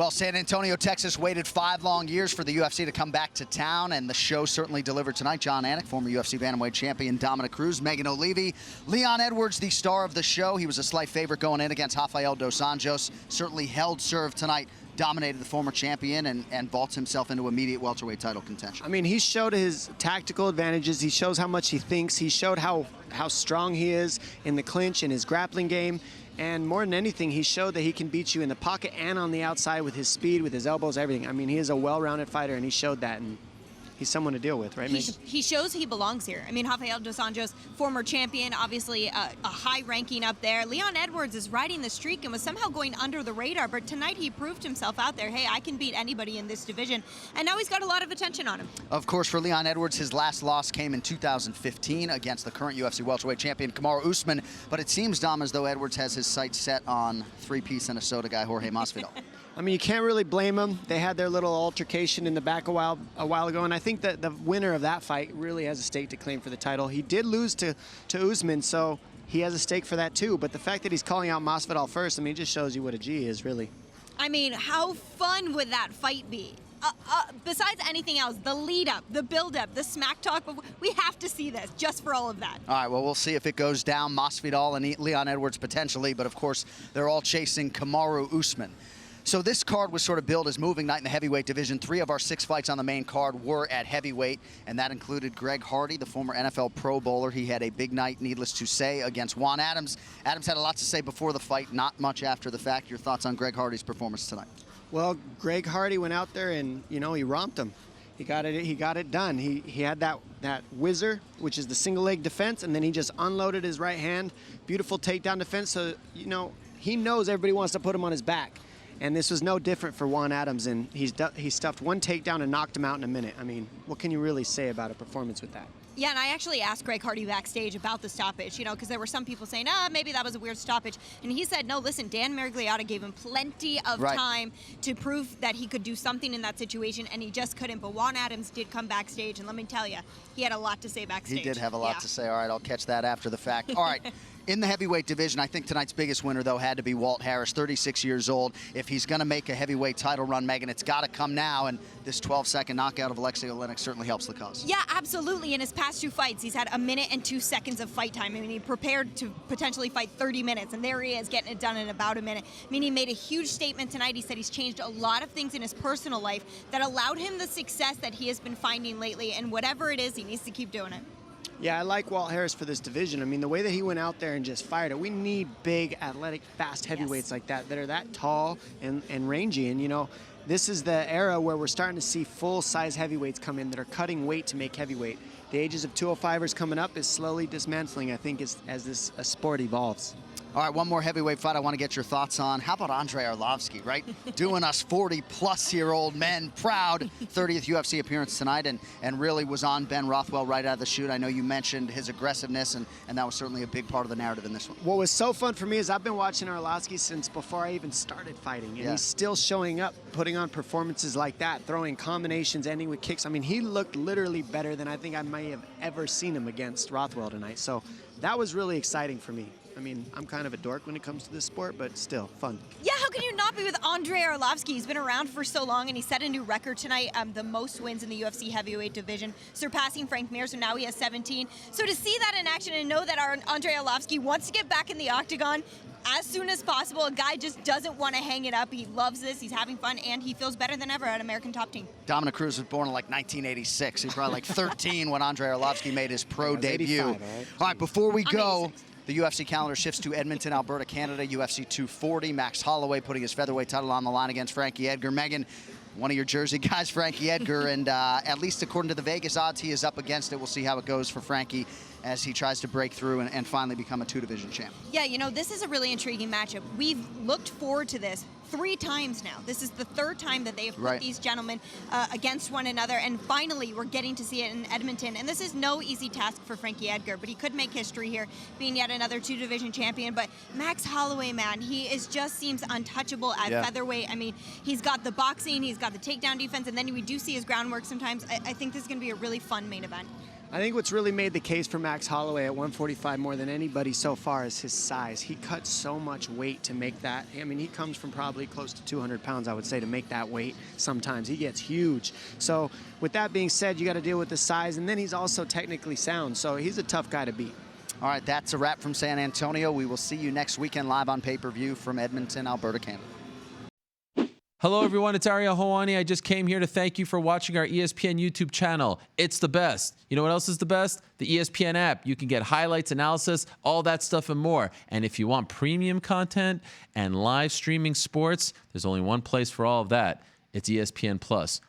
Well, San Antonio, Texas waited 5 long years for the UFC to come back to town, and the show certainly delivered tonight. John Anik, former UFC Bantamweight champion, Dominic Cruz, Megan Olivi, Leon Edwards, the star of the show. He was a slight favorite going in against Rafael dos Anjos. Certainly held serve tonight, dominated the former champion, and vaults himself into immediate welterweight title contention. I mean, he showed his tactical advantages. He shows how much he thinks. He showed how strong he is in the clinch, in his grappling game. And more than anything, he showed that he can beat you in the pocket and on the outside with his speed, with his elbows, everything. I mean, he is a well-rounded fighter, and he showed that. And he's someone to deal with, right, Megan? He shows he belongs here. I mean, Rafael dos Anjos, former champion, obviously a high ranking up there. Leon Edwards is riding the streak and was somehow going under the radar, but tonight he proved himself out there. Hey, I can beat anybody in this division, and now he's got a lot of attention on him. Of course, for Leon Edwards, his last loss came in 2015 against the current UFC welterweight champion, Kamaru Usman, but it seems, Dom, as though Edwards has his sights set on three-piece and a soda guy, Jorge Masvidal. I mean, you can't really blame them. They had their little altercation in the back a while ago, and I think that the winner of that fight really has a stake to claim for the title. He did lose to Usman, so he has a stake for that too. But the fact that he's calling out Masvidal first, I mean, it just shows you what a G he is, really. I mean, how fun would that fight be? Besides anything else, the lead-up, the build-up, the smack talk, we have to see this just for all of that. All right, well, we'll see if it goes down. Masvidal and Leon Edwards potentially, but of course, they're all chasing Kamaru Usman. So this card was sort of billed as moving night in the heavyweight division. 3 of our 6 fights on the main card were at heavyweight, and that included Greg Hardy, the former NFL Pro Bowler. He had a big night, needless to say, against Juan Adams. Adams had a lot to say before the fight, not much after the fact. Your thoughts on Greg Hardy's performance tonight? Well, Greg Hardy went out there and, you know, he romped him. He got it done. He had that whizzer, which is the single leg defense, and then he just unloaded his right hand. Beautiful takedown defense. So, you know, he knows everybody wants to put him on his back. And this was no different for Juan Adams, and he stuffed one takedown and knocked him out in a minute. I mean, what can you really say about a performance with that? Yeah, and I actually asked Greg Hardy backstage about the stoppage, you know, because there were some people saying, maybe that was a weird stoppage. And he said, no, listen, Dan Miragliotta gave him plenty of time to prove that he could do something in that situation, and he just couldn't. But Juan Adams did come backstage, and let me tell you, he had a lot to say backstage. He did have a lot to say. All right, I'll catch that after the fact. All right. In the heavyweight division, I think tonight's biggest winner, though, had to be Walt Harris, 36 years old. If he's going to make a heavyweight title run, Megan, it's got to come now, and this 12-second knockout of Aleksei Oleinik certainly helps the cause. Yeah, absolutely. In his past 2 fights, he's had 1 minute and 2 seconds of fight time. I mean, he prepared to potentially fight 30 minutes, and there he is getting it done in about 1 minute. I mean, he made a huge statement tonight. He said he's changed a lot of things in his personal life that allowed him the success that he has been finding lately, and whatever it is, he needs to keep doing it. Yeah, I like Walt Harris for this division. I mean, the way that he went out there and just fired it. We need big, athletic, fast heavyweights like that are that tall and rangy. And, you know, this is the era where we're starting to see full-size heavyweights come in that are cutting weight to make heavyweight. The ages of 205ers coming up is slowly dismantling, I think, as this sport evolves. All right, one more heavyweight fight I want to get your thoughts on. How about Andrei Arlovski, right? Doing us 40-plus-year-old men proud. 30th UFC appearance tonight, and really was on Ben Rothwell right out of the chute. I know you mentioned his aggressiveness, and that was certainly a big part of the narrative in this one. What was so fun for me is I've been watching Arlovski since before I even started fighting, and he's still showing up, putting on performances like that, throwing combinations, ending with kicks. I mean, he looked literally better than I think I may have ever seen him against Rothwell tonight. So that was really exciting for me. I mean, I'm kind of a dork when it comes to this sport, but still, fun. Yeah, how can you not be with Andrei Arlovski? He's been around for so long, and he set a new record tonight, the most wins in the UFC heavyweight division, surpassing Frank Mir, so now he has 17. So to see that in action and know that our Andrei Arlovski wants to get back in the octagon as soon as possible, a guy just doesn't want to hang it up. He loves this, he's having fun, and he feels better than ever at American Top Team. Dominic Cruz was born in like 1986. He was probably like 13 when Andrei Arlovski made his pro debut. 85, all right, before we go, 86. the UFC calendar shifts to Edmonton, Alberta, Canada. UFC 240. Max Holloway putting his featherweight title on the line against Frankie Edgar. Megan, one of your Jersey guys, Frankie Edgar, and at least according to the Vegas odds, he is up against it. We'll see how it goes for Frankie as he tries to break through and finally become a 2-division champ. Yeah, you know, this is a really intriguing matchup. We've looked forward to this 3 times now. This is the 3rd time that they have put these gentlemen against one another, and finally we're getting to see it in Edmonton. And this is no easy task for Frankie Edgar, but he could make history here, being yet another 2-division champion. But Max Holloway, man, he just seems untouchable at featherweight. I mean, he's got the boxing, he's got the takedown defense, and then we do see his groundwork sometimes. I think this is going to be a really fun main event. I think what's really made the case for Max Holloway at 145 more than anybody so far is his size. He cuts so much weight to make that. I mean, he comes from probably close to 200 pounds, I would say, to make that weight sometimes. He gets huge. So with that being said, you got to deal with the size, and then he's also technically sound. So he's a tough guy to beat. All right, that's a wrap from San Antonio. We will see you next weekend live on pay-per-view from Edmonton, Alberta, Canada. Hello, everyone. It's Ariel Helwani. I just came here to thank you for watching our ESPN YouTube channel. It's the best. You know what else is the best? The ESPN app. You can get highlights, analysis, all that stuff and more. And if you want premium content and live streaming sports, there's only one place for all of that. It's ESPN Plus.